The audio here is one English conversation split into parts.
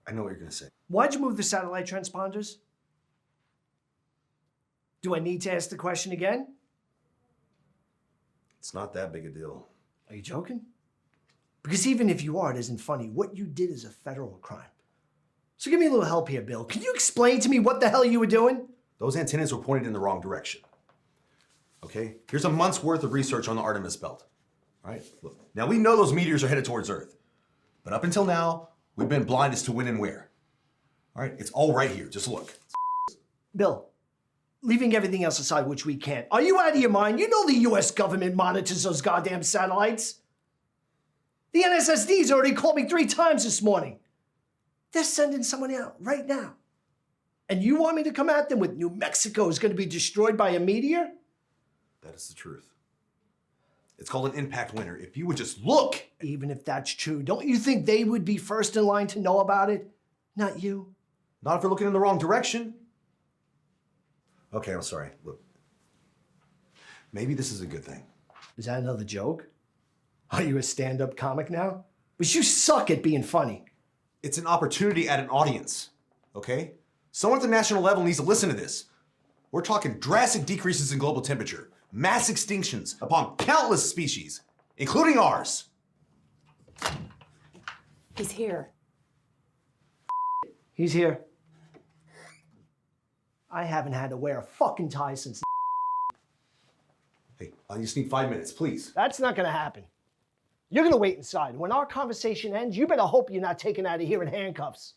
I know what you're gonna say. Why'd you move the satellite transponders? Do I need to ask the question again? It's not that big a deal. Are you joking? Because even if you are, it isn't funny. What you did is a federal crime. So give me a little help here, Bill. Can you explain to me what the hell you were doing? Those antennas were pointed in the wrong direction. Okay? Here's a month's worth of research on the Artemis Belt. All right? Look, now we know those meteors are headed towards Earth. But up until now, we've been blind as to when and where. All right? It's all right here. Just look. Bill, leaving everything else aside, which we can't, are you out of your mind? You know the US government monitors those goddamn satellites. The NSSD's already called me 3 times this morning. They're sending someone out right now. And you want me to come at them with New Mexico is going to be destroyed by a meteor? That is the truth. It's called an impact winner. If you would just look. Even if that's true, don't you think they would be first in line to know about it? Not you. Not if they're looking in the wrong direction. Okay, I'm sorry. Look. Maybe this is a good thing. Is that another joke? Are you a stand-up comic now? But you suck at being funny. It's an opportunity at an audience, okay? Someone at the national level needs to listen to this. We're talking drastic decreases in global temperature, mass extinctions upon countless species, including ours. He's here. He's here. I haven't had to wear a fucking tie since. Hey, I just need 5 minutes, please. That's not gonna happen. You're gonna wait inside. When our conversation ends, you better hope you're not taken out of here in handcuffs.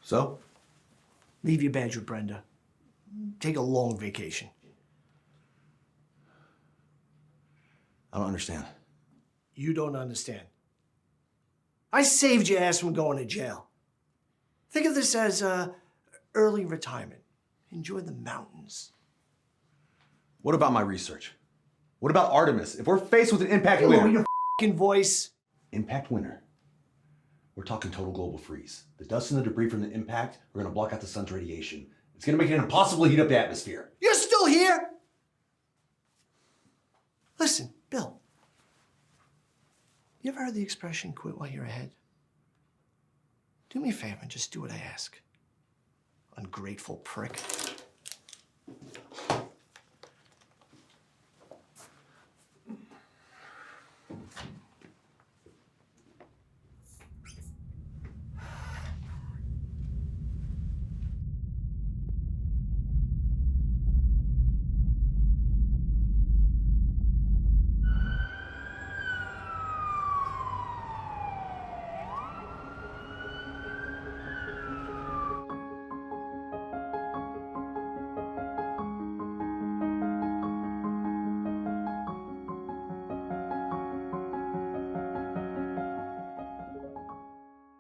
So? Leave your badge with Brenda. Take a long vacation. I don't understand. You don't understand. I saved your ass from going to jail. Think of this as early retirement. Enjoy the mountains. What about my research? What about Artemis? If we're faced with an impact Lower winner. your fucking voice. Impact winner. We're talking total global freeze. The dust and the debris from the impact are gonna block out the sun's radiation. It's gonna make it impossible to heat up the atmosphere. You're still here? Listen, Bill. You ever heard the expression, quit while you're ahead? Do me a favor and just do what I ask. Ungrateful prick.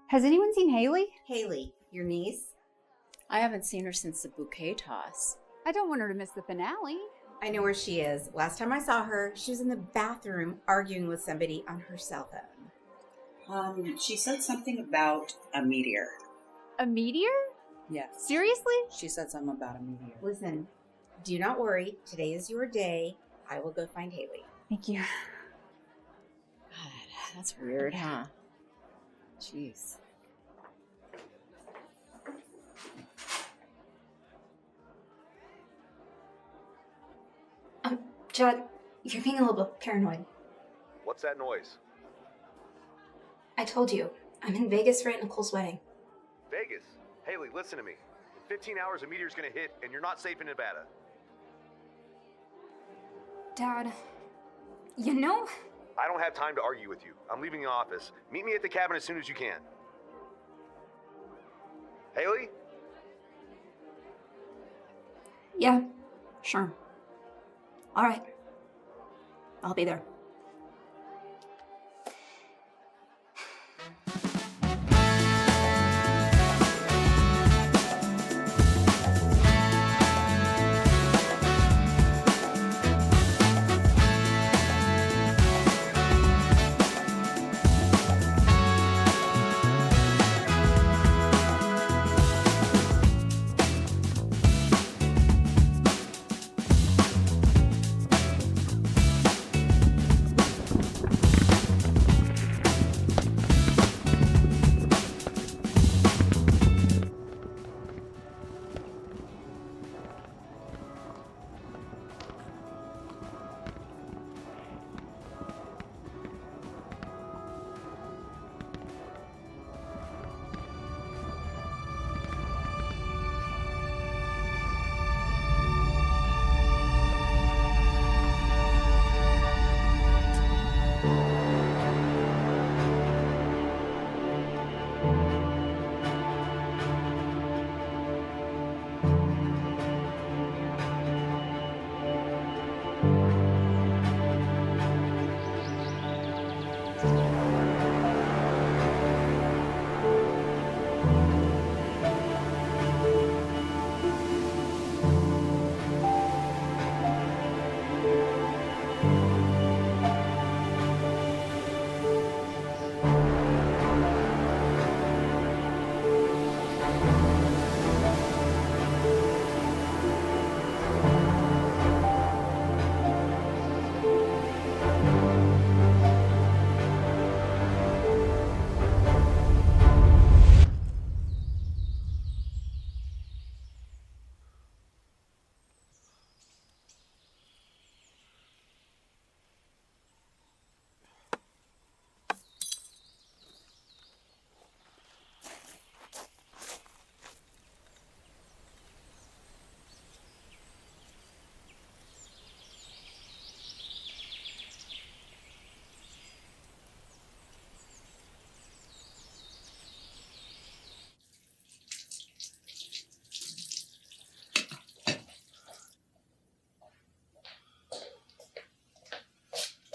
Has anyone seen Haley? Haley, your niece? I haven't seen her since the bouquet toss. I don't want her to miss the finale. I know where she is. Last time I saw her, she was in the bathroom arguing with somebody on her cell phone. She said something about a meteor. A meteor? Yes. Seriously? She said something about a meteor. Listen, do not worry. Today is your day. I will go find Haley. Thank you. God, that's weird, huh? Jeez. Judd, you're being a little bit paranoid. What's that noise? I told you, I'm in Vegas for Aunt Nicole's wedding. Vegas. Haley, listen to me. In 15 hours, a meteor's gonna hit, and you're not safe in Nevada. Dad, you know? I don't have time to argue with you. I'm leaving the office. Meet me at the cabin as soon as you can. Haley? Yeah, sure. All right. I'll be there.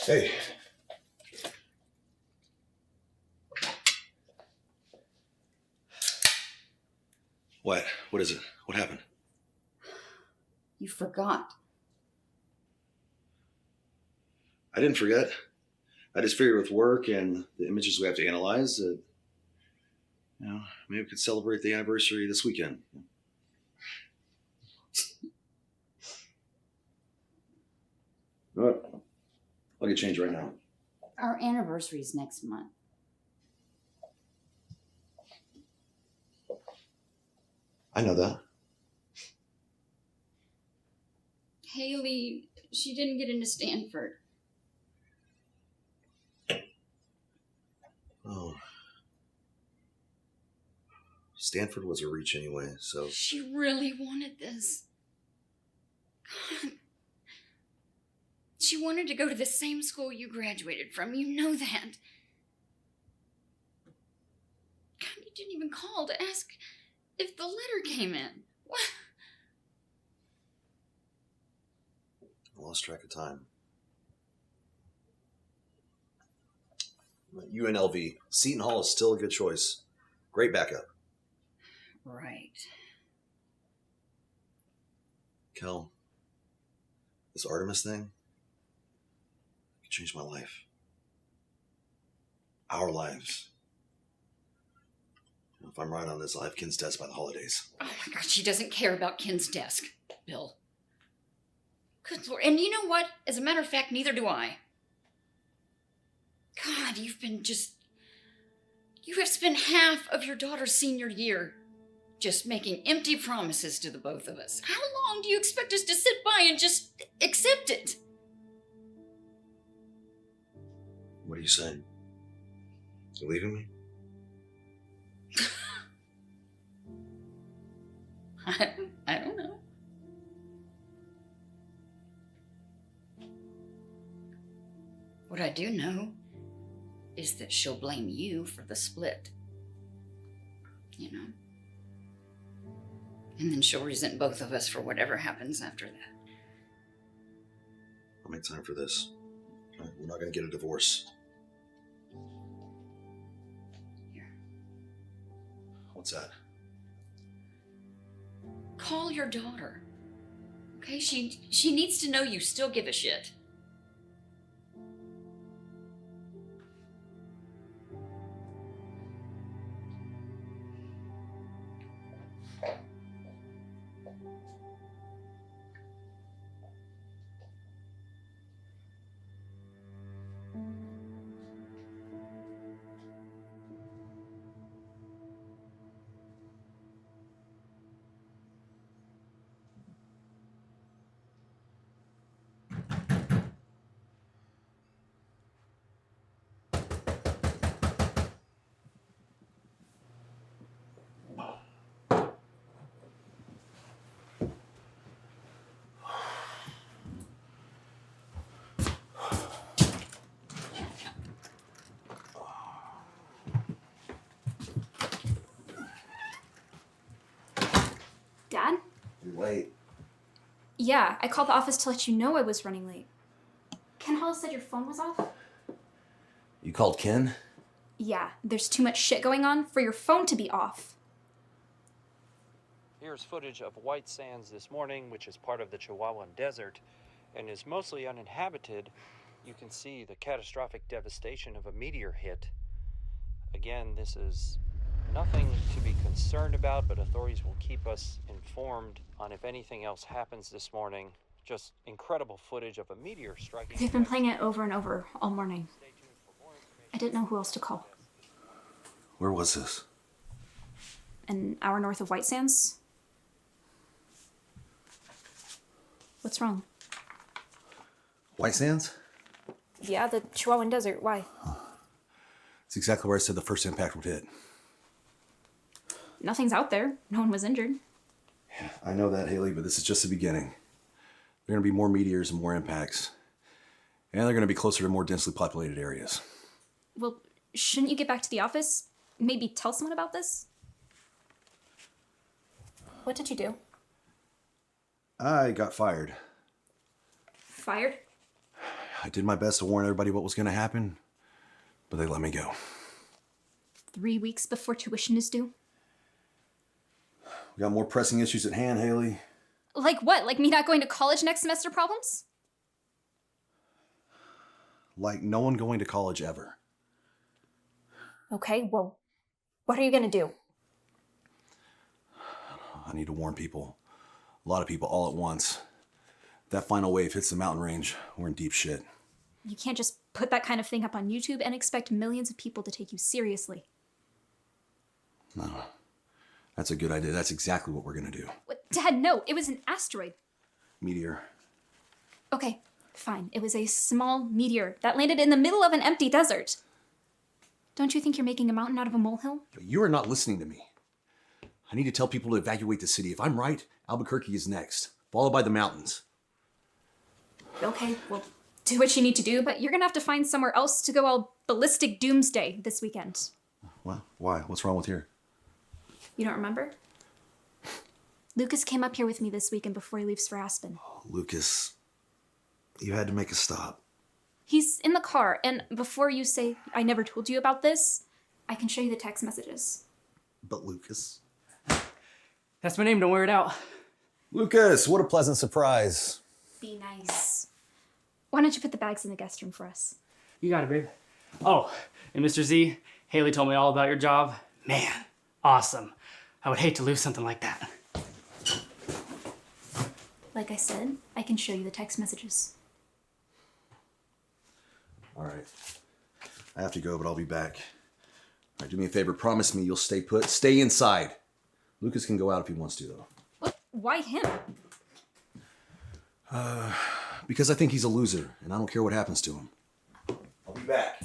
Hey. What? What is it? What happened? You forgot. I didn't forget. I just figured with work and the images we have to analyze that, maybe we could celebrate the anniversary this weekend. What? I'll get changed right now. Our anniversary's next month. I know that. Haley, she didn't get into Stanford. Oh. Stanford was a reach anyway, so. She really wanted this. God. She wanted to go to the same school you graduated from. You know that. God, you didn't even call to ask if the letter came in. What? I lost track of time. UNLV. Seton Hall is still a good choice. Great backup. Right. Kel, this Artemis thing could change my life. Our lives. If I'm right on this, I'll have Ken's desk by the holidays. Oh my God, she doesn't care about Ken's desk, Bill. Good Lord. And you know what? As a matter of fact, neither do I. God, you have spent half of your daughter's senior year just making empty promises to the both of us. How long do you expect us to sit by and just accept it? What are you saying? You leaving me? I don't know. What I do know is that she'll blame you for the split. You know? And then she'll resent both of us for whatever happens after that. I'll make time for this. We're not going to get a divorce. Here. What's that? Call your daughter. Okay? She needs to know you still give a shit. Dad? You're late. Yeah, I called the office to let you know I was running late. Ken Hollis said your phone was off? You called Ken? Yeah, there's too much shit going on for your phone to be off. Here's footage of White Sands this morning, which is part of the Chihuahuan Desert and is mostly uninhabited. You can see the catastrophic devastation of a meteor hit. Again, this is nothing to be concerned about, but authorities will keep us informed on if anything else happens this morning. Just incredible footage of a meteor striking. They've been playing it over and over all morning. Stay tuned for more information. I didn't know who else to call. Where was this? An hour north of White Sands? What's wrong? White Sands? Yeah, the Chihuahuan Desert. Why? It's exactly where I said the first impact would hit. Nothing's out there. No one was injured. I know that, Haley, but this is just the beginning. There are going to be more meteors and more impacts. And they're going to be closer to more densely populated areas. Well, shouldn't you get back to the office? Maybe tell someone about this? What did you do? I got fired. Fired? I did my best to warn everybody what was going to happen, but they let me go. 3 weeks before tuition is due? We got more pressing issues at hand, Haley. Like what? Like me not going to college next semester problems? Like no one going to college ever. Okay, well, what are you gonna do? I need to warn people. A lot of people all at once. If that final wave hits the mountain range, we're in deep shit. You can't just put that kind of thing up on YouTube and expect millions of people to take you seriously. No. That's a good idea. That's exactly what we're gonna do. What? Dad, no, it was an asteroid. Meteor. Okay, fine. It was a small meteor that landed in the middle of an empty desert. Don't you think you're making a mountain out of a molehill? You are not listening to me. I need to tell people to evacuate the city. If I'm right, Albuquerque is next, followed by the mountains. Okay, well, do what you need to do, but you're gonna have to find somewhere else to go all ballistic doomsday this weekend. Well, why? What's wrong with here? You don't remember? Lucas came up here with me this weekend before he leaves for Aspen. Oh, Lucas, you had to make a stop. He's in the car, and before you say I never told you about this, I can show you the text messages. But Lucas... That's my name, don't wear it out. Lucas, what a pleasant surprise. Be nice. Why don't you put the bags in the guest room for us? You got it, babe. Oh, and Mr. Z, Haley told me all about your job. Man, awesome. I would hate to lose something like that. Like I said, I can show you the text messages. All right. I have to go, but I'll be back. All right, do me a favor. Promise me you'll stay put. Stay inside. Lucas can go out if he wants to, though. What? Why him? Because I think he's a loser, and I don't care what happens to him. I'll be back.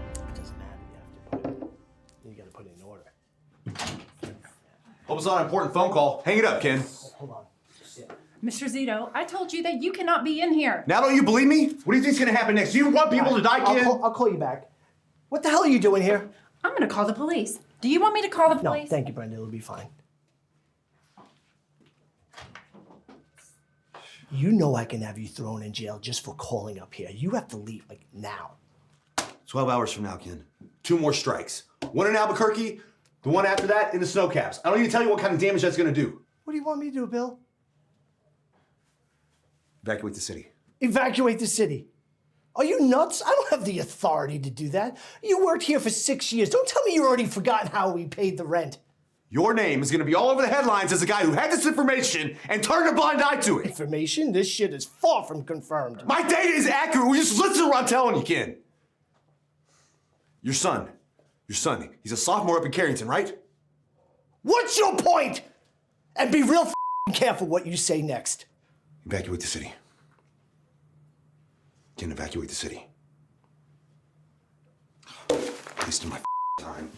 It doesn't matter. You gotta put it in order. Hope it's not an important phone call. Hang it up, Ken. Hold on. Mr. Zito, I told you that you cannot be in here. Now don't you believe me? What do you think's gonna happen next? Do you want people to die, Ken? I'll call you back. What the hell are you doing here? I'm gonna call the police. Do you want me to call the No, police? thank you, Brenda. It'll be fine. You know I can have you thrown in jail just for calling up here. You have to leave, like, now. 12 hours from now, Ken. 2 more strikes. One in Albuquerque, the one after that in the snow caps. I don't even tell you what kind of damage that's gonna do. What do you want me to do, Bill? Evacuate the city. Evacuate the city. Are you nuts? I don't have the authority to do that. You worked here for 6 years. Don't tell me you've already forgotten how we paid the rent. Your name is gonna be all over the headlines as the guy who had this information and turned a blind eye to it. Information? This shit is far from confirmed. My data is accurate. Will you just listen to what I'm telling you, Ken? Your son, he's a sophomore up in Carrington, right? What's your point? And be real careful what you say next. Evacuate the city. Ken, evacuate the city. Wasting my time.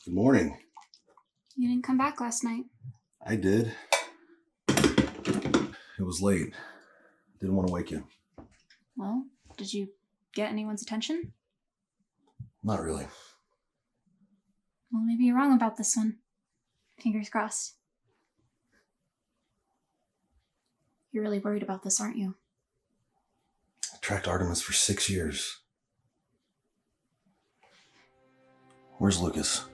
Good morning. You didn't come back last night. I did. It was late. Didn't want to wake you. Well, did you get anyone's attention? Not really. Well, maybe you're wrong about this one. Fingers crossed. You're really worried about this, aren't you? I tracked Artemis for 6 years. Where's Lucas?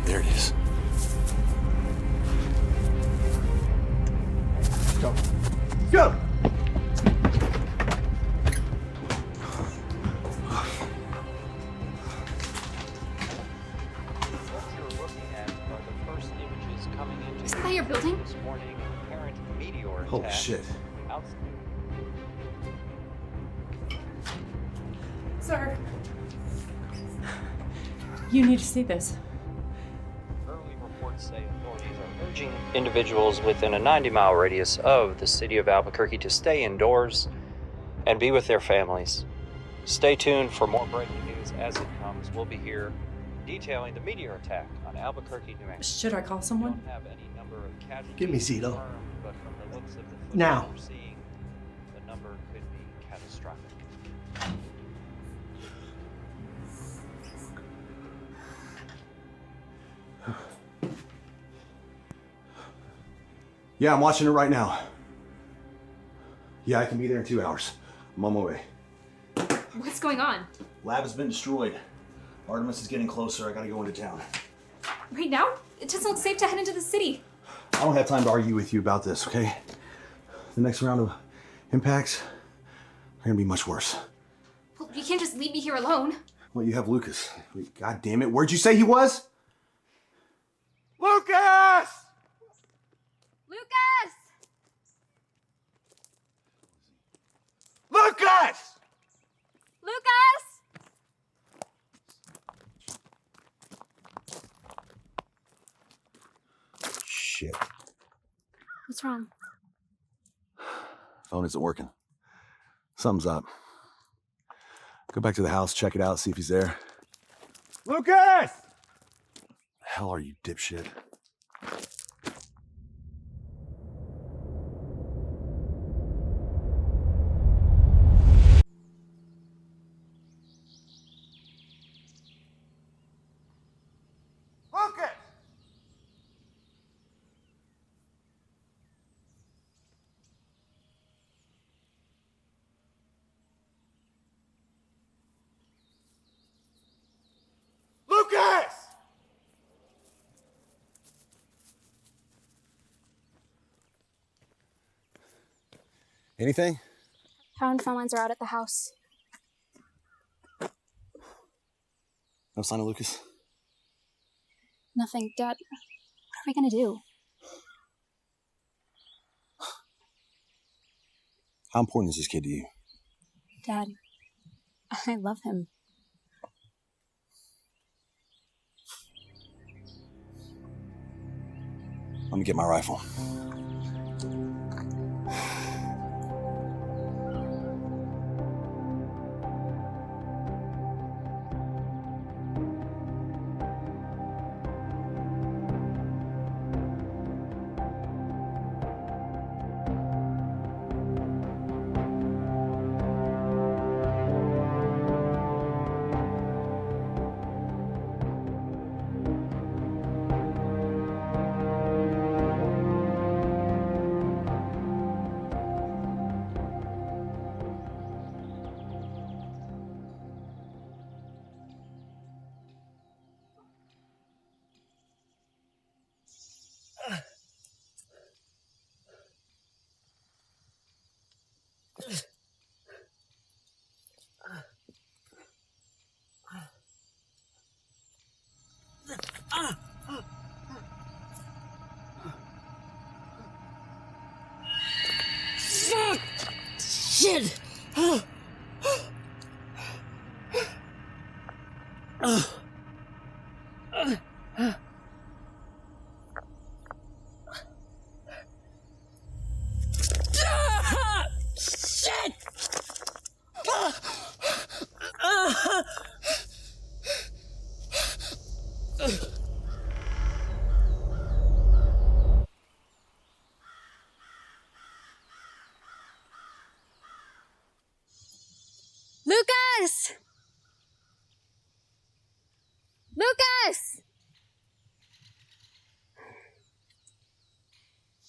There it is. Go. Go! What you're looking at are the first images coming into Isn't that your building? this morning of apparent meteor attack. Holy shit. Out- Sir, you need to see this. Early reports say authorities are urging individuals within a 90-mile radius of the city of Albuquerque to stay indoors and be with their families. Stay tuned for more breaking news as it comes. We'll be here detailing the meteor attack on Albuquerque, New Mexico. Should I call someone? We don't have any number of casualties Give me Zito. confirmed, but from the looks of the footage Now. we're seeing, the number could be catastrophic. Yeah, I'm watching it right now. Yeah, I can be there in 2 hours. I'm on my way. What's going on? Lab has been destroyed. Artemis is getting closer. I gotta go into town. Right now? It doesn't look safe to head into the city. I don't have time to argue with you about this, okay? The next round of impacts are gonna be much worse. Well, you can't just leave me here alone. Well, you have Lucas. Wait, God damn it, where'd you say he was? Lucas! Lucas! Lucas! Lucas! Shit. What's wrong? Phone isn't working. Something's up. Go back to the house, check it out, see if he's there. Lucas! The hell are you, dipshit? Lucas! Lucas! Anything? Power and phone lines are out at the house. No sign of Lucas? Nothing. Dad, what are we gonna do? How important is this kid to you? Dad, I love him. Let me get my rifle. Shit! Shit!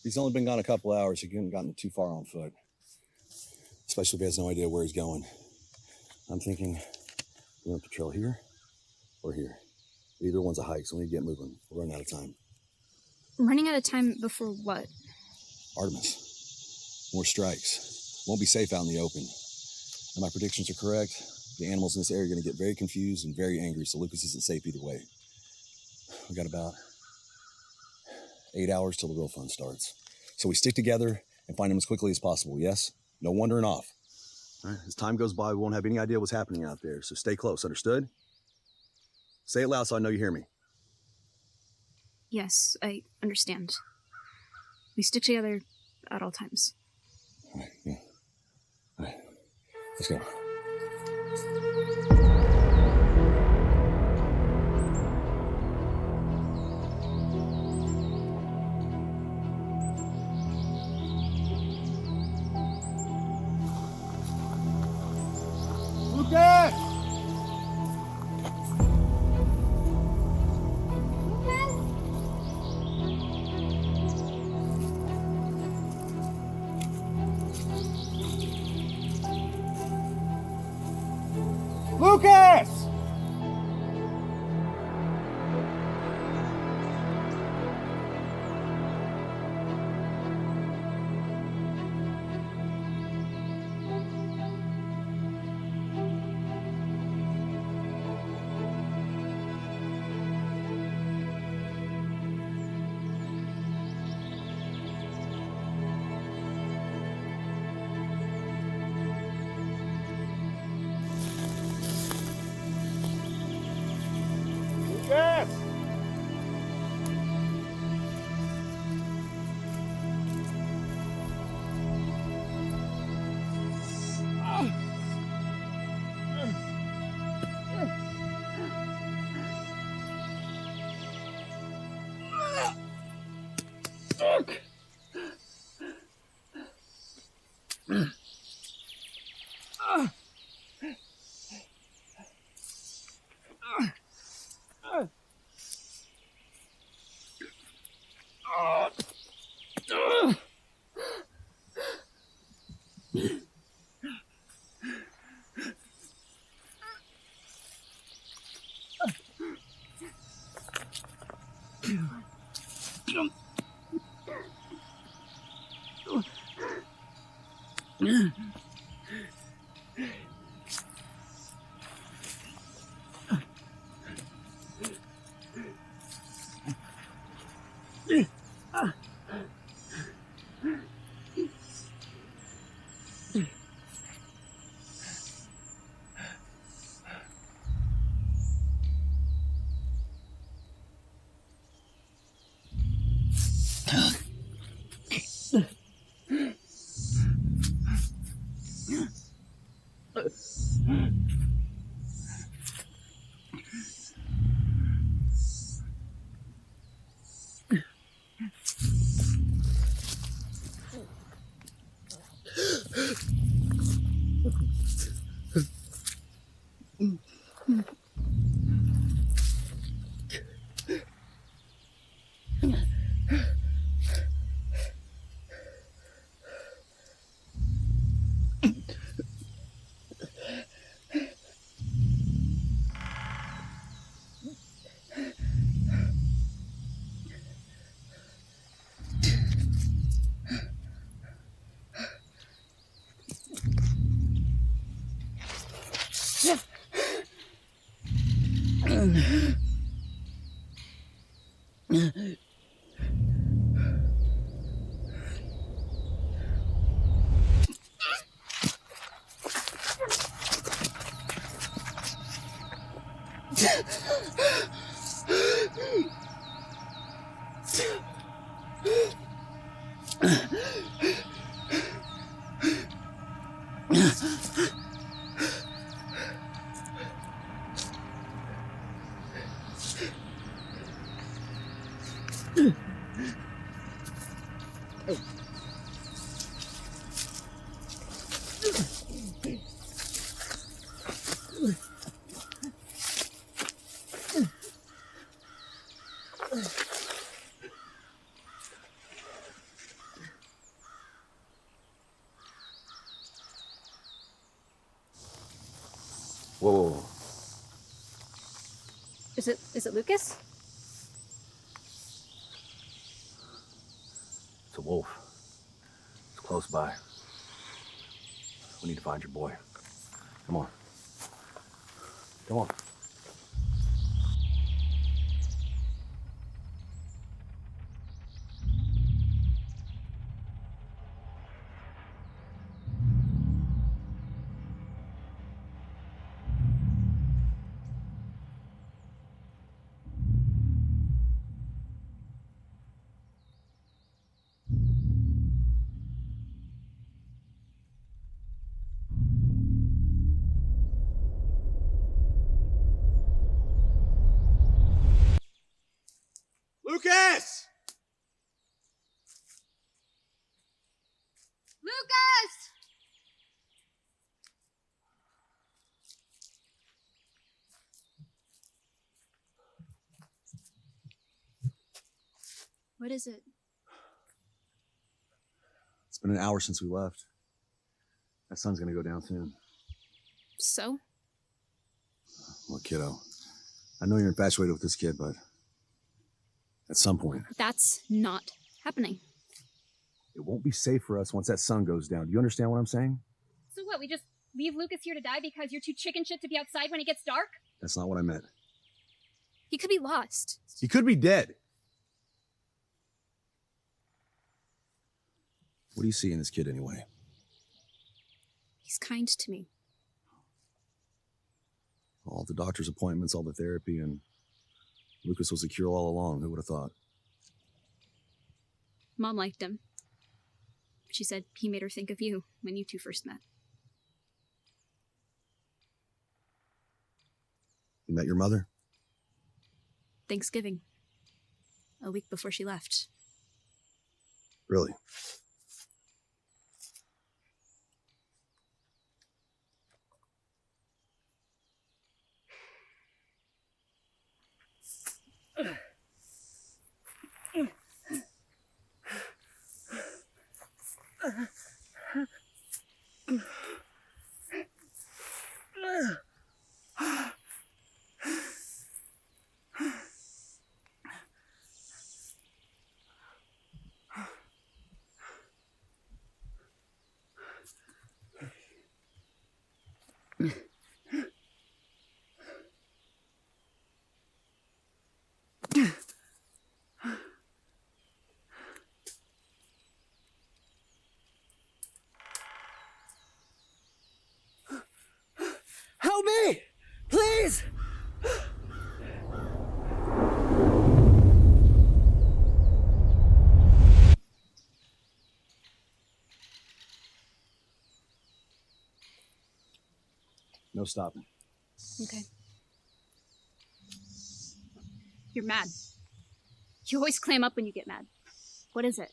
He's only been gone a couple hours. He couldn't gotten too far on foot. Especially if he has no idea where he's going. I'm thinking we're gonna patrol here or here. Either one's a hike, so we need to get moving. We're running out of time. Running out of time before what? Artemis. More strikes. Won't be safe out in the open. And my predictions are correct. The animals in this area are gonna get very confused and very angry, so Lucas isn't safe either way. We got about 8 hours till the real fun starts. So we stick together and find him as quickly as possible, yes? No wandering off. All right, as time goes by, we won't have any idea what's happening out there, so stay close, understood? Say it loud so I know you hear me. Yes, I understand. We stick together at all times. All right, yeah. All right, let's go. Lucas! Lucas! Lucas! Is it Lucas? It's a wolf. It's close by. We need to find your boy. Come on. Come on. Lucas! Lucas! What is it? It's been an hour since we left. That sun's gonna go down soon. So? Look, kiddo, I know you're infatuated with this kid, but at some point, That's not happening. it won't be safe for us once that sun goes down. Do you understand what I'm saying? So what, we just leave Lucas here to die because you're too chicken shit to be outside when it gets dark? That's not what I meant. He could be lost. He could be dead. What do you see in this kid anyway? He's kind to me. All the doctor's appointments, all the therapy, and Lucas was a cure all along. Who would have thought? Mom liked him. She said he made her think of you when you two first met. You met your mother? Thanksgiving. A week before she left. Really? Help me! Please! No stopping. Okay. You're mad. You always clam up when you get mad. What is it?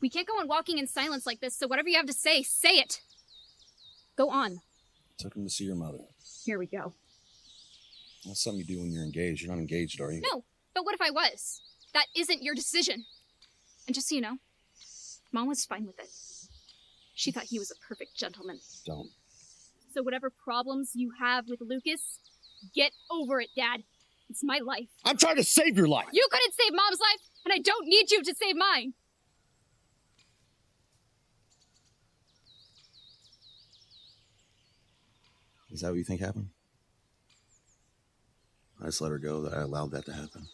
We can't go on walking in silence like this, so whatever you have to say, say it! Go on. Took him to see your mother. Here we go. That's something you do when you're engaged. You're not engaged, are you? No, but what if I was? That isn't your decision. And just so you know, Mom was fine with it. She thought he was a perfect gentleman. Don't. So whatever problems you have with Lucas, get over it, Dad. It's my life. I'm trying to save your life. You couldn't save Mom's life, and I don't need you to save mine. Is that what you think happened? I just let her go, that I allowed that to happen.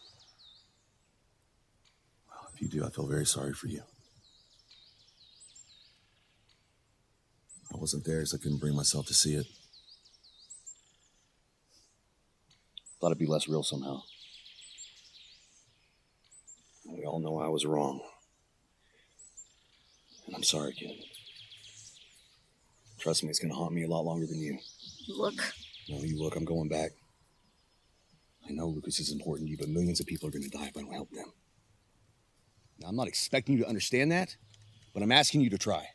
Well, if you do, I feel very sorry for you. I wasn't there, so I couldn't bring myself to see it. Thought it'd be less real somehow. We all know I was wrong. And I'm sorry, kid. Trust me, it's gonna haunt me a lot longer than you. Look. No, you look, I'm going back. I know Lucas is important to you, but millions of people are gonna die if I don't help them. Now, I'm not expecting you to understand that, but I'm asking you to try.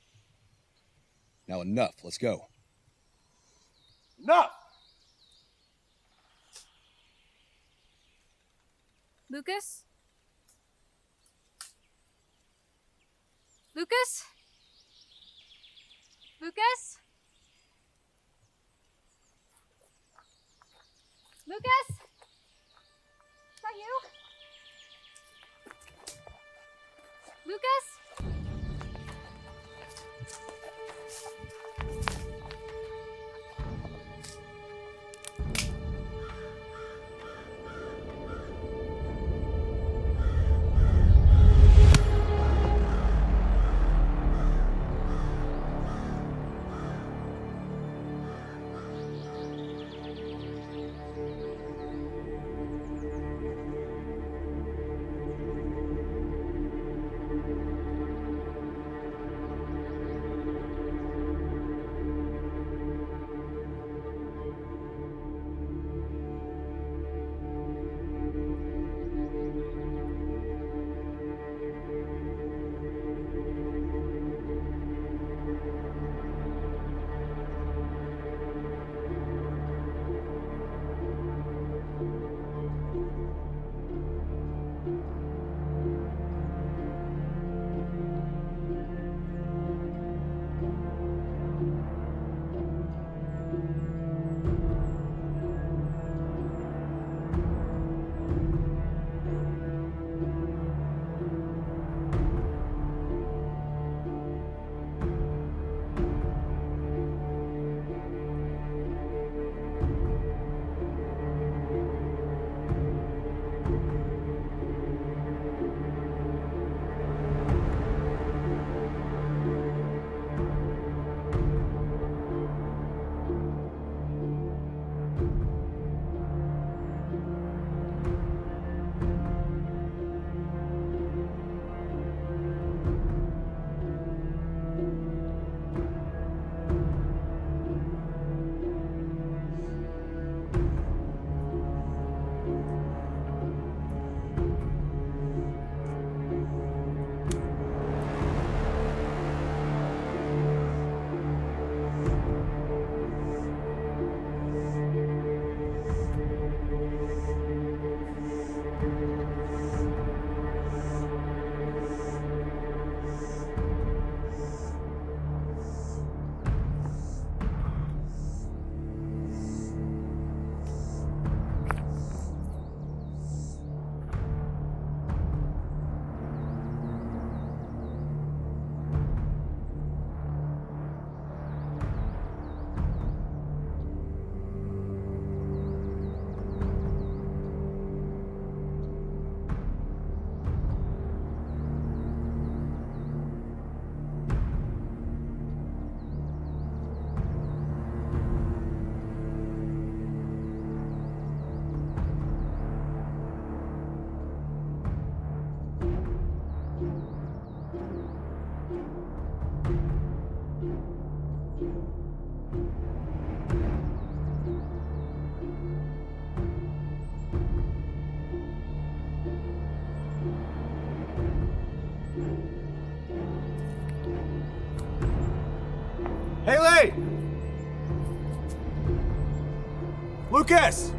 Now, enough. Let's go. Enough! Lucas? Lucas? Lucas? Lucas? Is that you? Lucas? Haley! Lucas!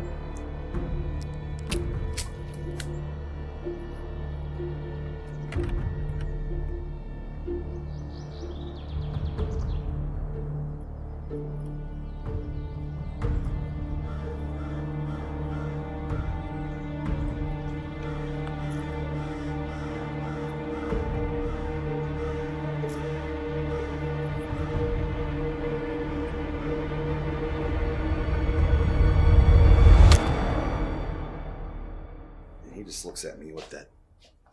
He just looks at me with that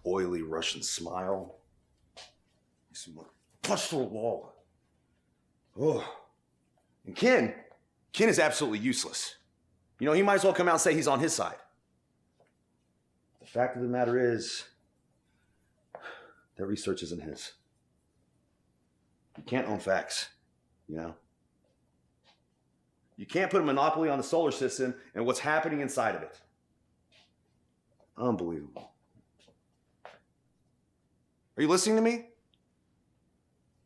oily Russian smile. Makes me want to punch through a wall. Oh. And Ken is absolutely useless. You know, he might as well come out and say he's on his side. The fact of the matter is, that research isn't his. You can't own facts, you know? You can't put a monopoly on the solar system and what's happening inside of it. Unbelievable. Are you listening to me?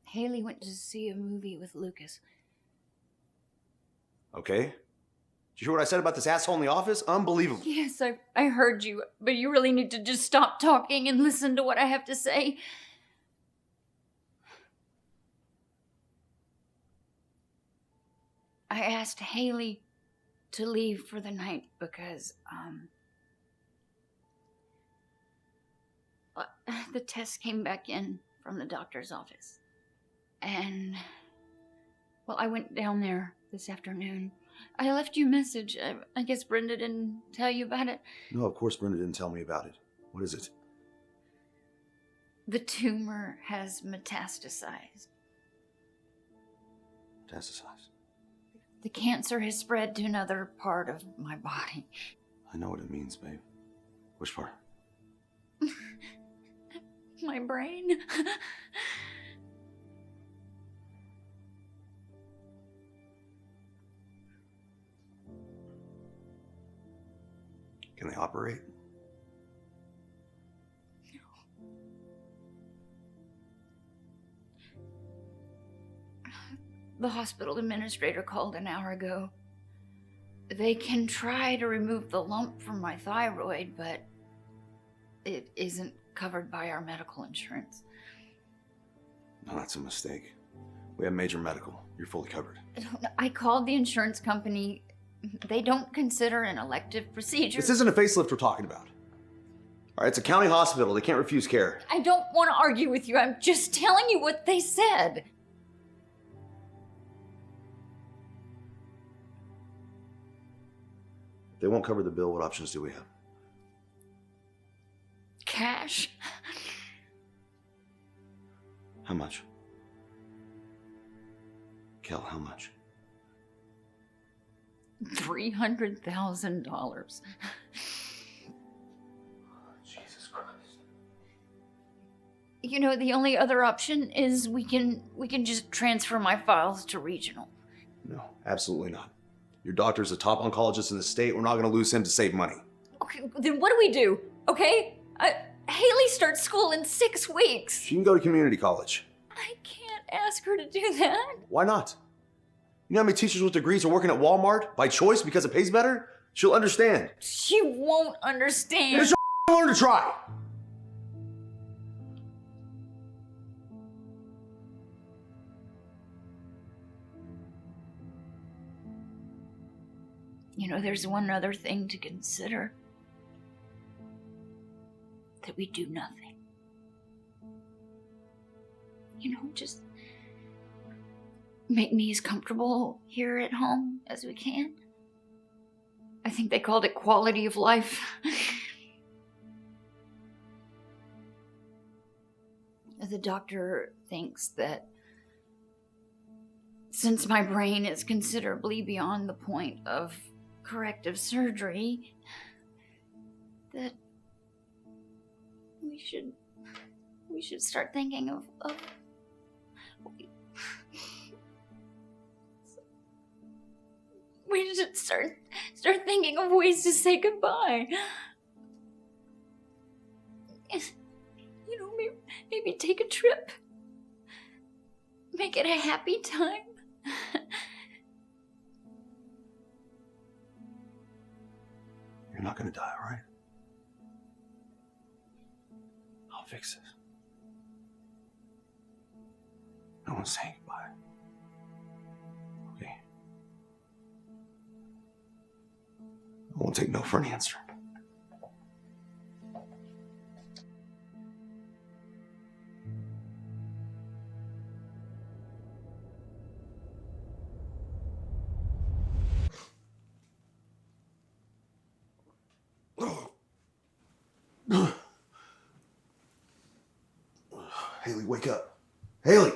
Haley went to see a movie with Lucas. Okay. Did you hear what I said about this asshole in the office? Unbelievable. Yes, I heard you, but you really need to just stop talking and listen to what I have to say. I asked Haley to leave for the night because, the test came back in from the doctor's office. And, well, I went down there this afternoon. I left you a message. I guess Brenda didn't tell you about it. No, of course Brenda didn't tell me about it. What is it? The tumor has metastasized. Metastasized. The cancer has spread to another part of my body. I know what it means, babe. Which part? My brain. Can they operate? The hospital administrator called an hour ago. They can try to remove the lump from my thyroid, but it isn't covered by our medical insurance. No, that's a mistake. We have major medical. You're fully covered. I called the insurance company. They don't consider an elective procedure. This isn't a facelift we're talking about. All right, it's a county hospital. They can't refuse care. I don't want to argue with you. I'm just telling you what they said. If they won't cover the bill, what options do we have? Cash? How much? Kel, how much? $300,000. Jesus Christ. You know, the only other option is we can just transfer my files to regional. No, absolutely not. Your doctor's a top oncologist in the state. We're not going to lose him to save money. Okay, then what do we do? Okay? Haley starts school in 6 weeks. She can go to community college. I can't ask her to do that. Why not? You know how many teachers with degrees are working at Walmart by choice because it pays better? She'll understand. She won't understand. There's no learn to try. You know, there's one other thing to consider. That we do nothing. You know, just make me as comfortable here at home as we can. I think they called it quality of life. The doctor thinks that since my brain is considerably beyond the point of corrective surgery, that we should start thinking of we should start thinking of ways to say goodbye. You know, maybe take a trip. Make it a happy time. You're not going to die, all right? I'll fix this. No one's saying goodbye. Okay? I won't take no for an answer. Haley, wake up. Haley!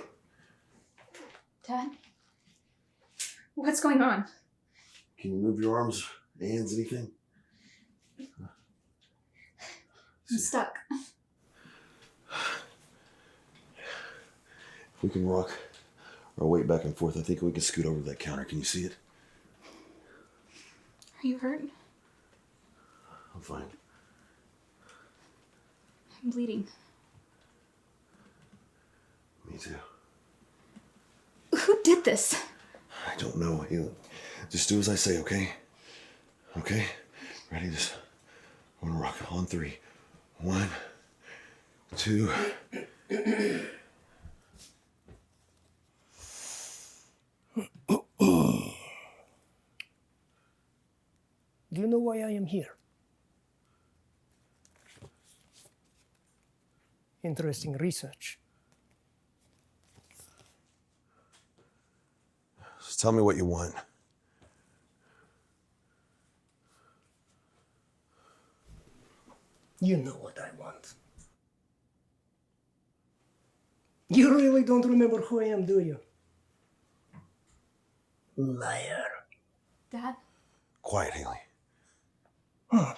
Dad? What's going on? Can you move your arms, hands, anything? I'm stuck. If we can rock our weight back and forth, I think we can scoot over to that counter. Can you see it? Are you hurt? I'm fine. I'm bleeding. Me too. Who did this? I don't know, Haley. Just do as I say, okay? Okay? Ready? Just I want to rock on 3. 1, 2. Do you know why I am here? Interesting research. Just tell me what you want. You know what I want. You really don't remember who I am, do you? Liar. Dad? Quiet, Haley. Huh.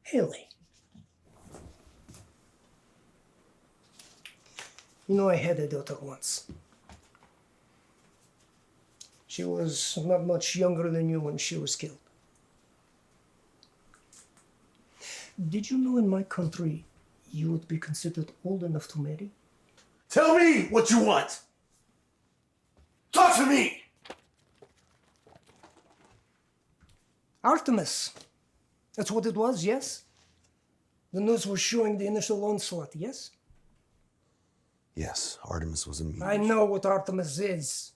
Haley. You know, I had a daughter once. She was not much younger than you when she was killed. Did you know in my country you would be considered old enough to marry? Tell me what you want. Talk to me. Artemis. That's what it was, yes? The news was showing the initial onslaught, yes? Yes, Artemis was a meteor. I know what Artemis is.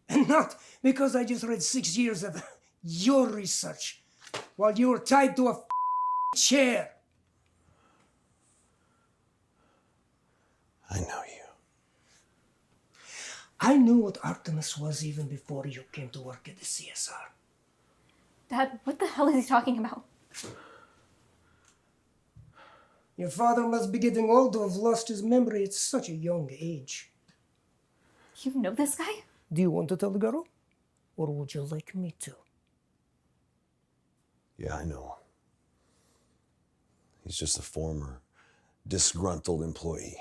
And not because I just read 6 years of your research while you were tied to a chair. I know you. I knew what Artemis was even before you came to work at the CSR. Dad, what the hell is he talking about? Your father must be getting old to have lost his memory at such a young age. You know this guy? Do you want to tell the girl? Or would you like me to? Yeah, I know. He's just a former disgruntled employee.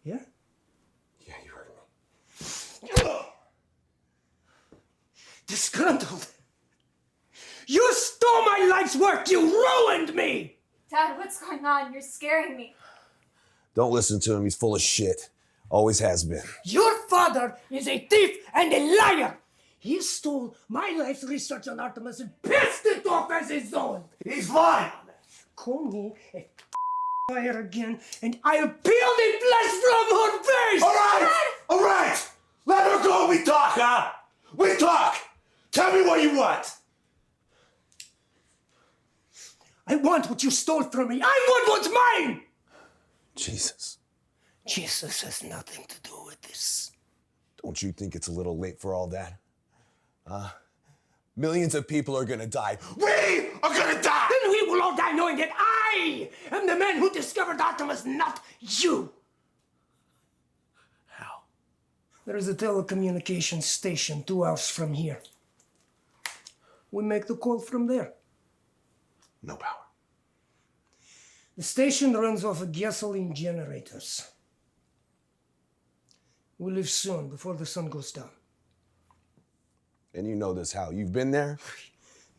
Yeah? Yeah, you heard me. Disgruntled? You stole my life's work! You ruined me! Dad, what's going on? You're scaring me. Don't listen to him. He's full of shit. Always has been. Your father is a thief and a liar! He stole my life's research on Artemis and pissed it off as his own! He's lying! Call me a liar again, and I'll peel the flesh from her face! All right! All right! Let her go! We talk, huh? We talk! Tell me what you want! I want what you stole from me! I want what's mine! Jesus. Jesus has nothing to do with this. Don't you think it's a little late for all that? Millions of people are gonna die. We are gonna die! Then we will all die knowing that I am the man who discovered Artemis, not you! How? There is a telecommunications station 2 hours from here. We make the call from there. No power. The station runs off of gasoline generators. We leave soon, before the sun goes down. And you know this how? You've been there?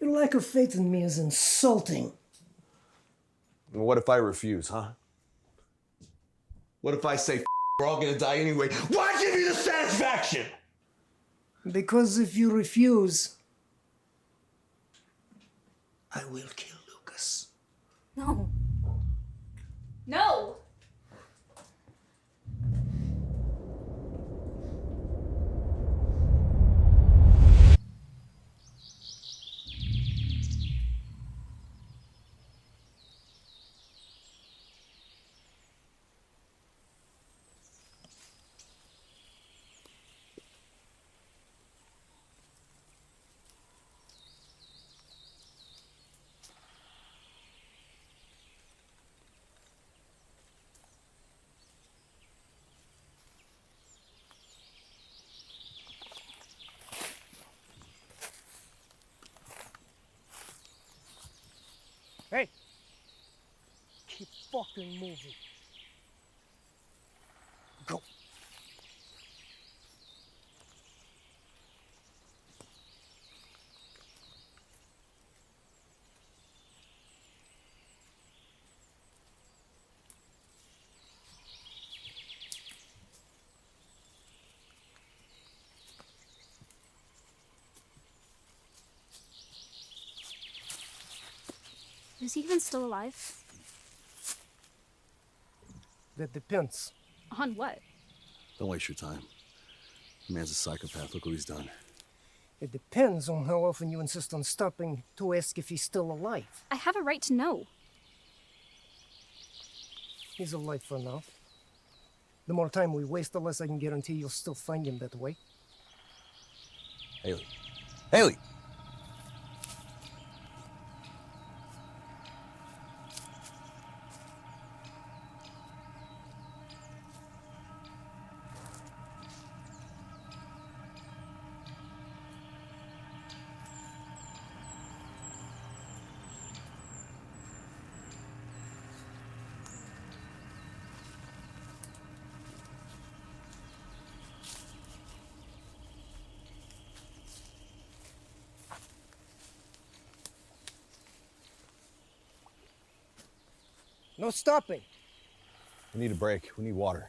Your lack of faith in me is insulting. And what if I refuse, huh? What if I say, we're all gonna die anyway? Why give you the satisfaction? Because if you refuse, I will kill Lucas. No. No! Hey! Keep fucking moving. Go. Is he even still alive? That depends. On what? Don't waste your time. The man's a psychopath. Look what he's done. It depends on how often you insist on stopping to ask if he's still alive. I have a right to know. He's alive for now. The more time we waste, the less I can guarantee you'll still find him that way. Haley. Haley! No stopping. We need a break. We need water.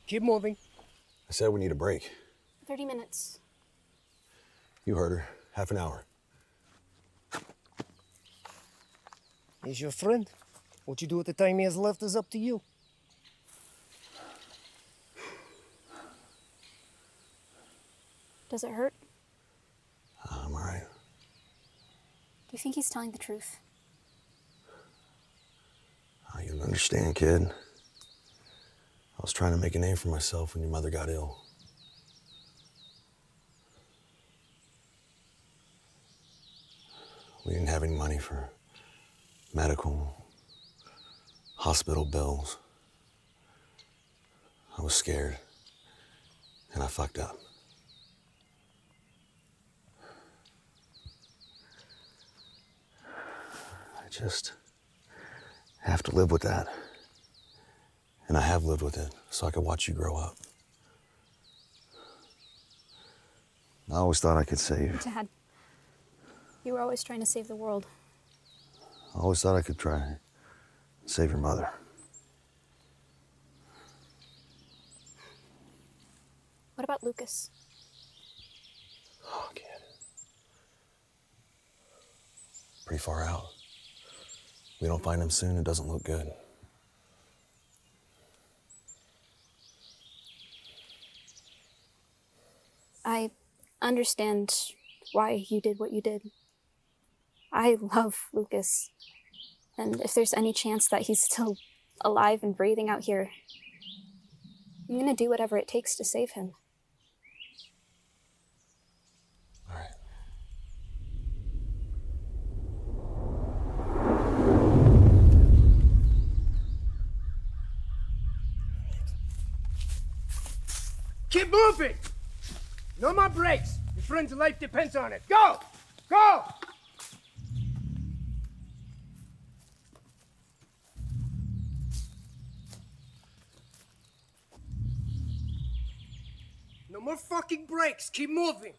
Keep moving. I said we need a break. 30 minutes. You heard her. Half an hour. He's your friend. What you do with the time he has left is up to you. Does it hurt? I'm all right. Do you think he's telling the truth? You don't understand, kid. I was trying to make a name for myself when your mother got ill. We didn't have any money for medical, hospital bills. I was scared, and I fucked up. I just have to live with that. And I have lived with it, so I could watch you grow up. I always thought I could save. Dad, you were always trying to save the world. I always thought I could try and save your mother. What about Lucas? Oh, kid. Pretty far out. We don't find him soon, it doesn't look good. I understand why you did what you did. I love Lucas. And if there's any chance that he's still alive and breathing out here, I'm gonna do whatever it takes to save him. All right. Keep moving! No more breaks. Your friend's life depends on it. Go! Go! No more fucking breaks. Keep moving.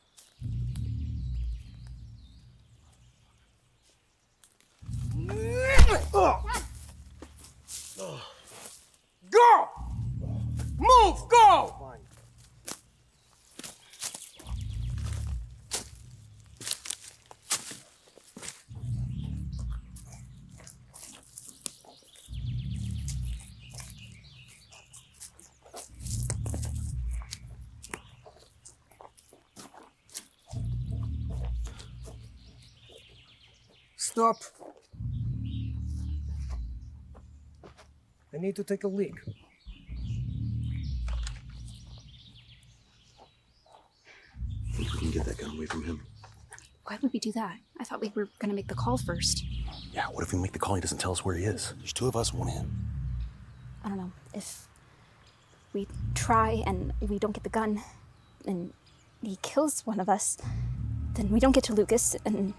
Go! Move! Go! Stop. I need to take a leak. Think we can get that gun away from him? Why would we do that? I thought we were gonna make the call first. Yeah, what if we make the call and he doesn't tell us where he is? There's two of us, one him. I don't know. If we try and we don't get the gun and he kills one of us, then we don't get to Lucas and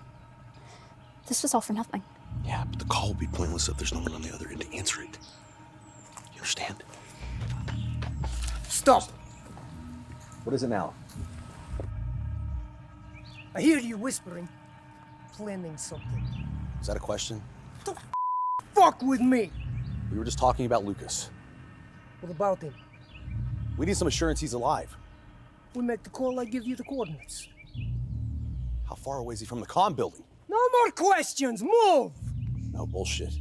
this was all for nothing. Yeah, but the call will be pointless if there's no one on the other end to answer it. You understand? Stop! What is it now? I hear you whispering. planning something. Is that a question? Fuck with me! We were just talking about Lucas. What about him? We need some assurance he's alive. We make the call, I give you the coordinates. How far away is he from the comm building? No more questions, move! No bullshit.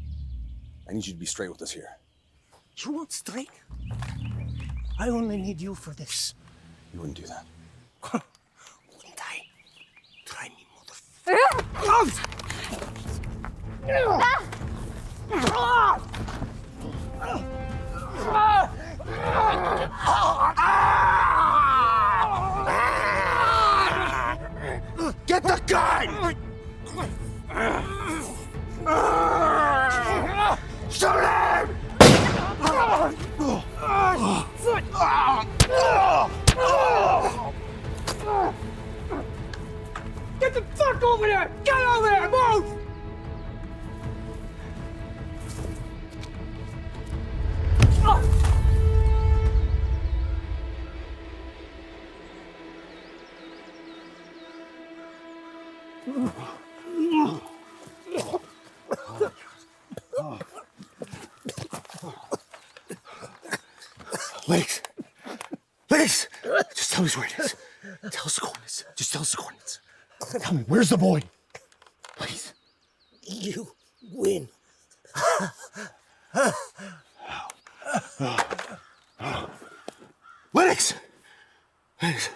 I need you to be straight with us here. You want straight? I only need you for this. You wouldn't do that. Wouldn't I? Try me, motherfucker. Get the gun! Shoot him! Get the fuck over there! Get over there! Move! Legs! Legs! Just tell us where it is. Tell us the coordinates. Just tell us the coordinates. Tell me, where's the boy? Please. You win. Lennox! Lennox.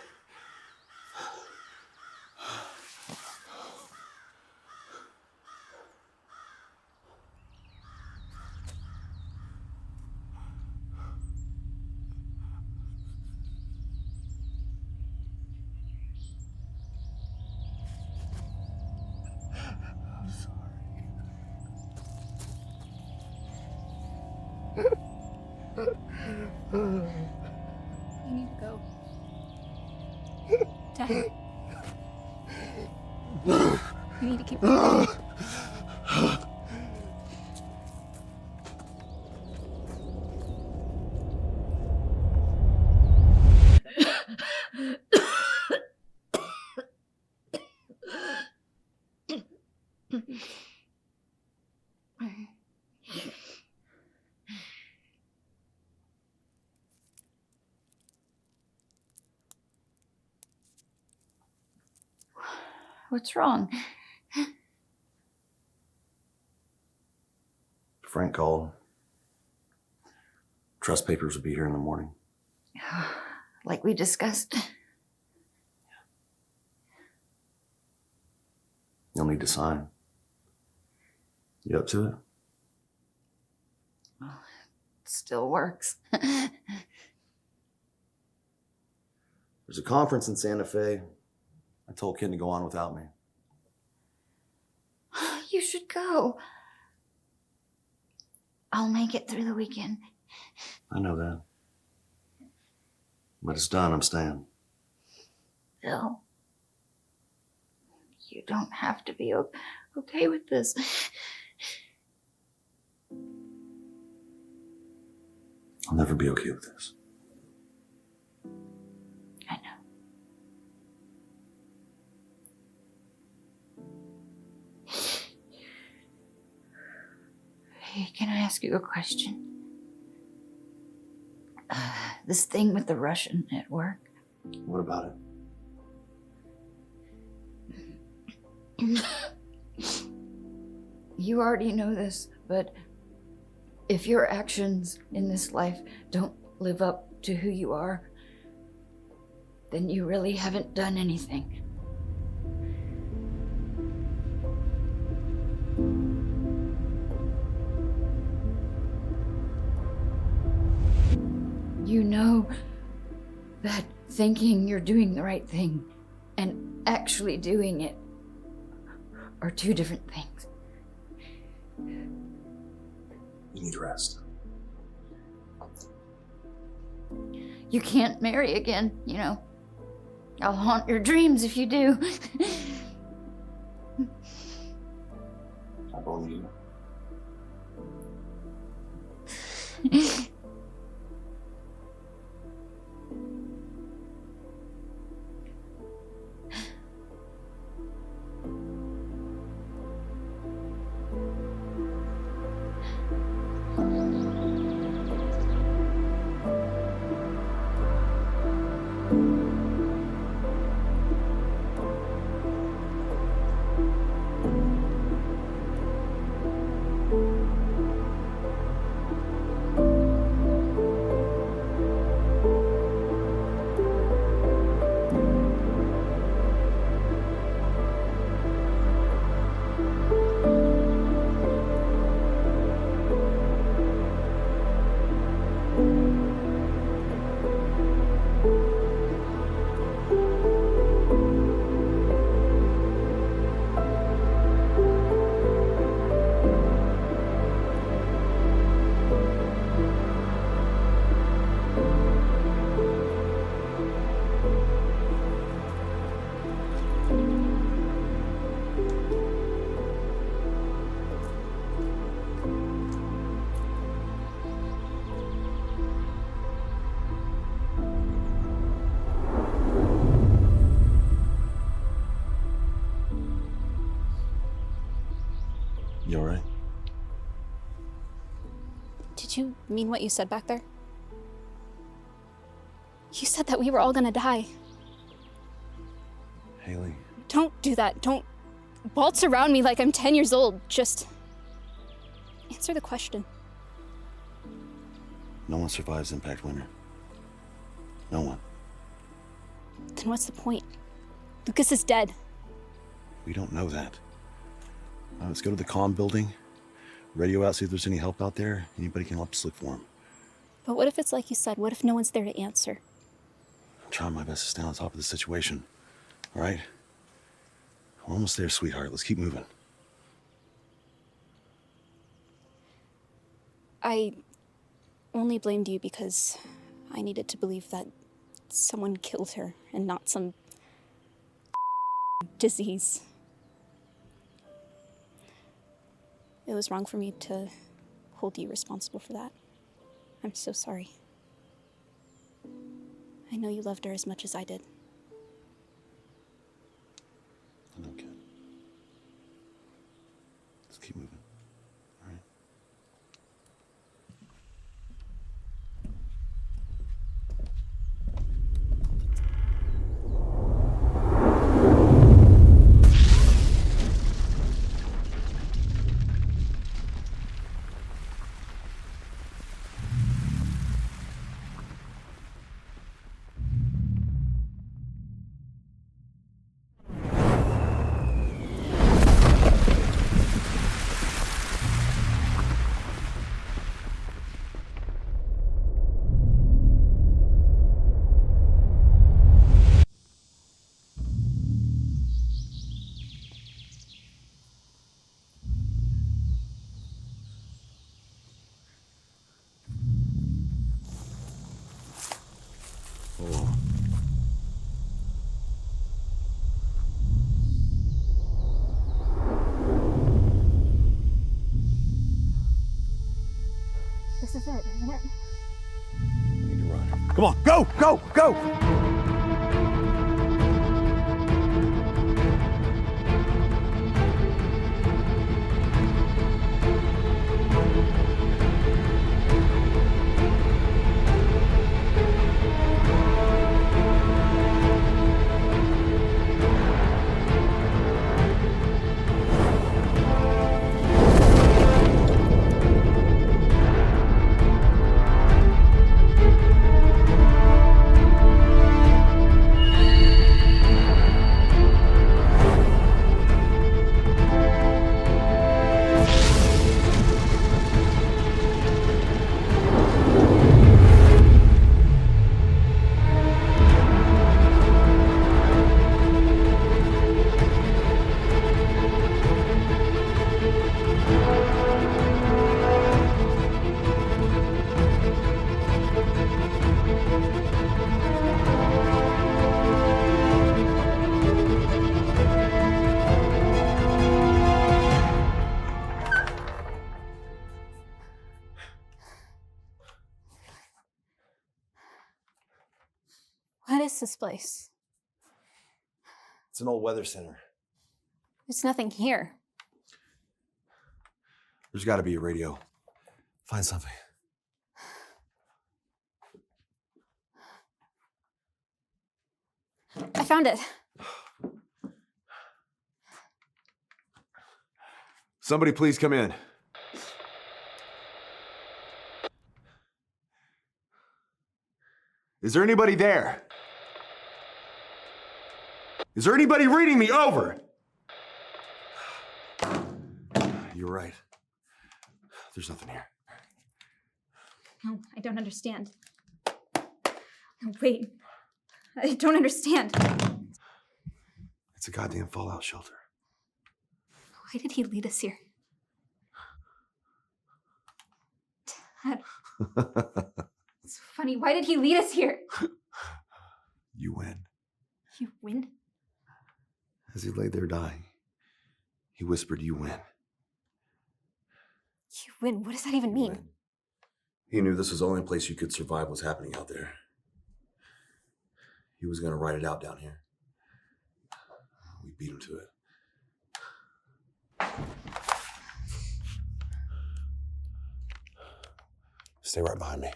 You need to go. Dad. You need to keep going. What's wrong? Frank called. Trust papers will be here in the morning. Like we discussed. You'll need to sign. You up to it? Still works. There's a conference in Santa Fe. I told Ken to go on without me. You should go. I'll make it through the weekend. I know that. But it's done, I'm staying. Bill, you don't have to be okay with this. I'll never be okay with this. I know. Hey, can I ask you a question? This thing with the Russian at work. What about it? You already know this, but if your actions in this life don't live up to who you are, then you really haven't done anything. You know that thinking you're doing the right thing and actually doing it are two different things. You need rest. You can't marry again, you know. I'll haunt your dreams if you do. I believe you. Did you mean what you said back there? You said that we were all gonna die. Haley, Don't do that. Don't waltz around me like I'm 10 years old. Just answer the question. no one survives Impact Winter. No one. Then what's the point? Lucas is dead. We don't know that. Let's go to the comm building, radio out, see if there's any help out there. Anybody can help us look for him. But what if it's like you said? What if no one's there to answer? I'm trying my best to stay on top of the situation. All right? We're almost there, sweetheart. Let's keep moving. I only blamed you because I needed to believe that someone killed her and not some disease. It was wrong for me to hold you responsible for that. I'm so sorry. I know you loved her as much as I did. I know, kid. Let's keep moving. All right? This is it, isn't it? We need to run. Come on, go, go, go! What is this place? It's an old weather center. There's nothing here. There's got to be a radio. Find something. I found it. Somebody please come in. Is there anybody there? Is there anybody reading me? Over. You're right. There's nothing here. No, I don't understand. No, wait. I don't understand. It's a goddamn fallout shelter. Why did he lead us here? Dad. It's funny. Why did he lead us here? You win. You win? As he lay there dying, he whispered, "You win." You win? What does that even mean? He knew this was the only place you could survive what's happening out there. He was going to write it out down here. We beat him to it. Stay right behind me.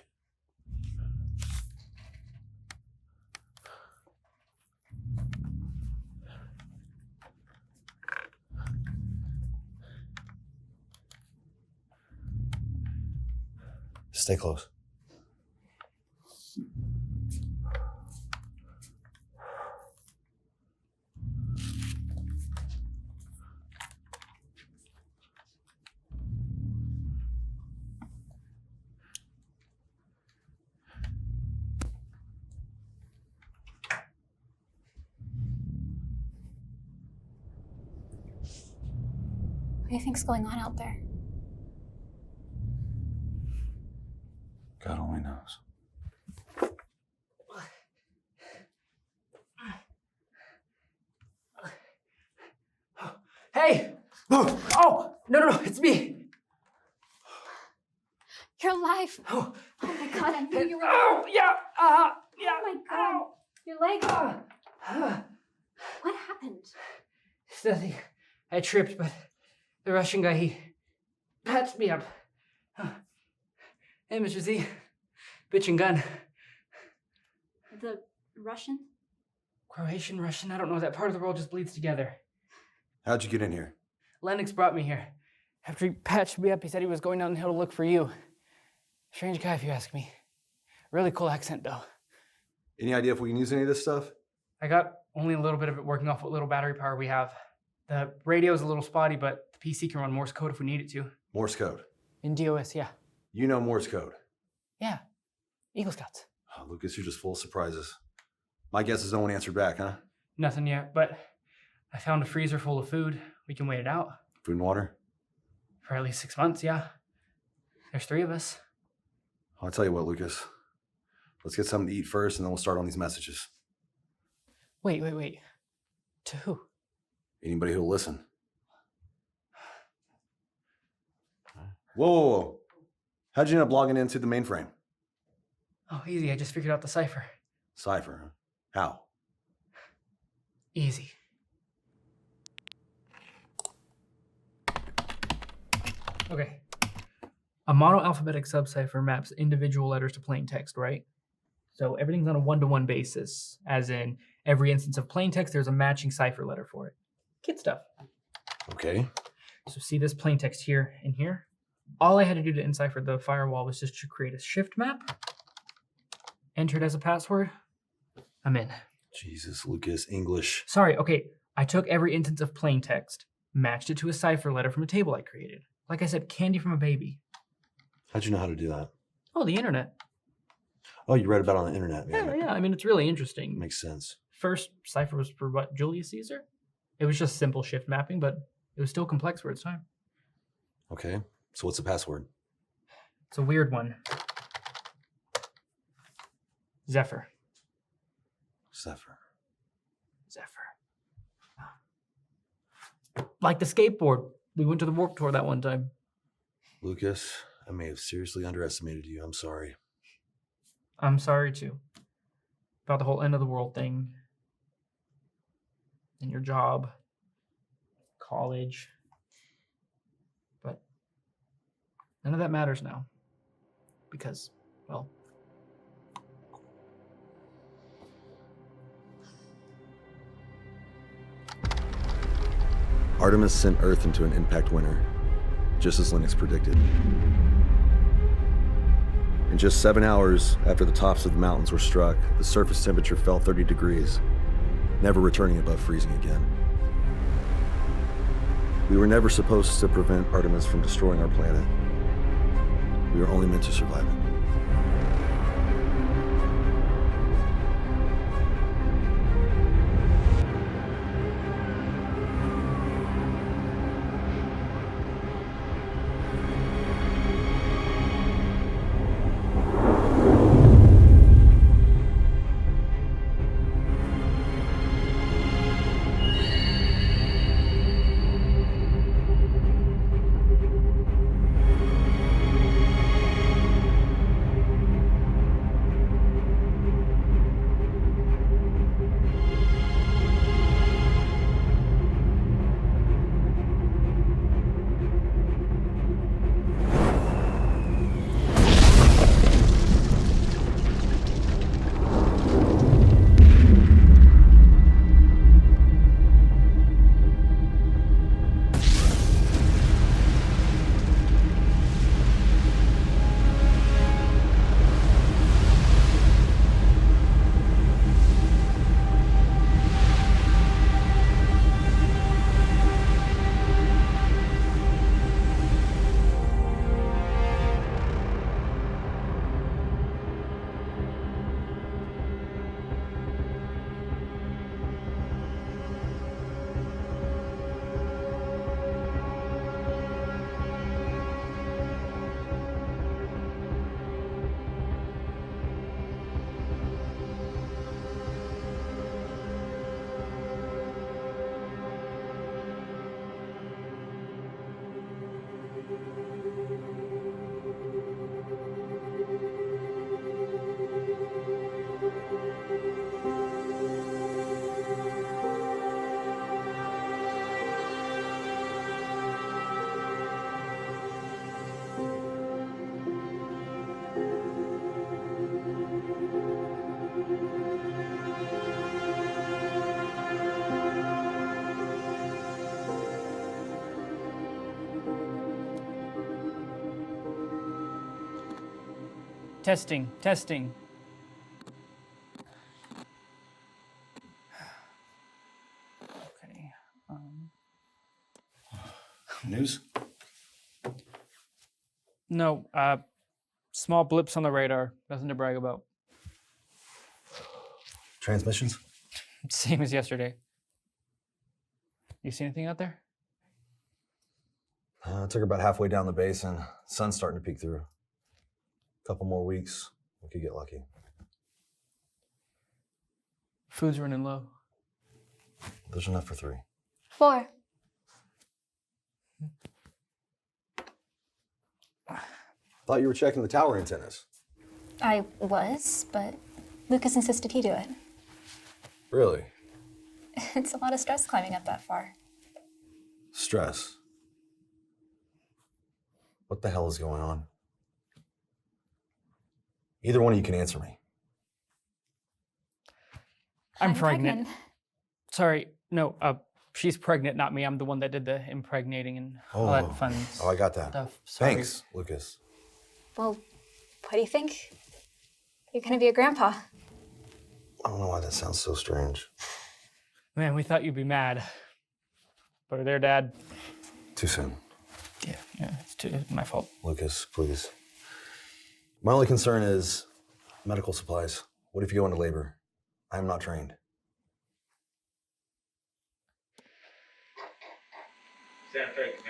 Stay close. What do you think's going on out there? God only knows. Hey! Oh, no, it's me. You're alive. Oh, Oh my god, I knew you were oh yeah, yeah. Oh my god. Your leg. What happened? It's nothing. I tripped, but the Russian guy, he patched me up. Hey, Mr. Z. Bitch and gun. The Russian? Croatian, Russian, I don't know. That part of the world just bleeds together. How'd you get in here? Lennox brought me here. After he patched me up, he said he was going down the hill to look for you. Strange guy, if you ask me. Really cool accent, though. Any idea if we can use any of this stuff? I got only a little bit of it working off what little battery power we have. The radio's a little spotty, but the PC can run Morse code if we need it to. Morse code. In DOS, yeah. You know Morse code. Yeah. Eagle Scouts. Oh, Lucas, you're just full of surprises. My guess is no one answered back, huh? Nothing yet, but I found a freezer full of food. We can wait it out. Food and water? For at least 6 months, yeah. There's 3 of us. I'll tell you what, Lucas. Let's get something to eat first, and then we'll start on these messages. Wait. To who? Anybody who'll listen. Whoa. How'd you end up logging into the mainframe? Oh, easy. I just figured out the cipher. Cipher, huh? How? Easy. Okay. A monoalphabetic subcipher maps individual letters to plain text, right? So everything's on a one-to-one basis, as in every instance of plain text, there's a matching cipher letter for it. Kid stuff. Okay. So see this plain text here and here? All I had to do to encipher the firewall was just to create a shift map, enter it as a password, I'm in. Jesus, Lucas, English. Sorry, okay, I took every instance of plain text, matched it to a cipher letter from a table I created. Like I said, candy from a baby. How'd you know how to do that? Oh, the internet. Oh, you read about it on the internet, man. Yeah, I mean, it's really interesting. Makes sense. First cipher was for what, Julius Caesar? It was just simple shift mapping, but it was still complex for its time. Okay, so what's the password? It's a weird one. Zephyr. Zephyr. Like the skateboard. We went to the Warped Tour that one time. Lucas, I may have seriously underestimated you. I'm sorry. I'm sorry, too. About the whole end of the world thing. And your job. College. But none of that matters now. Because, well... Artemis sent Earth into an impact winter, just as Lennox predicted. In just 7 hours after the tops of the mountains were struck, the surface temperature fell 30 degrees, never returning above freezing again. We were never supposed to prevent Artemis from destroying our planet. We were only meant to survive it. Testing, testing. Okay. News? No, small blips on the radar. Nothing to brag about. Transmissions? Same as yesterday. You see anything out there? I took her about halfway down the basin. Sun's starting to peek through. Couple more weeks, we could get lucky. Food's running low. There's enough for 3. 4. Thought you were checking the tower antennas. I was, but Lucas insisted he do it. Really? It's a lot of stress climbing up that far. Stress. What the hell is going on? Either one of you can answer me. I'm pregnant. Sorry, no, she's pregnant, not me. I'm the one that did the impregnating and all that fun Oh, I got that. stuff. Sorry. Thanks, Lucas. Well, what do you think? You're gonna be a grandpa. I don't know why that sounds so strange. Man, we thought you'd be mad. But there, Dad. Too soon. Yeah, it's my fault. Lucas, please. My only concern is medical supplies. What if you go into labor? I am not trained. Sound fake.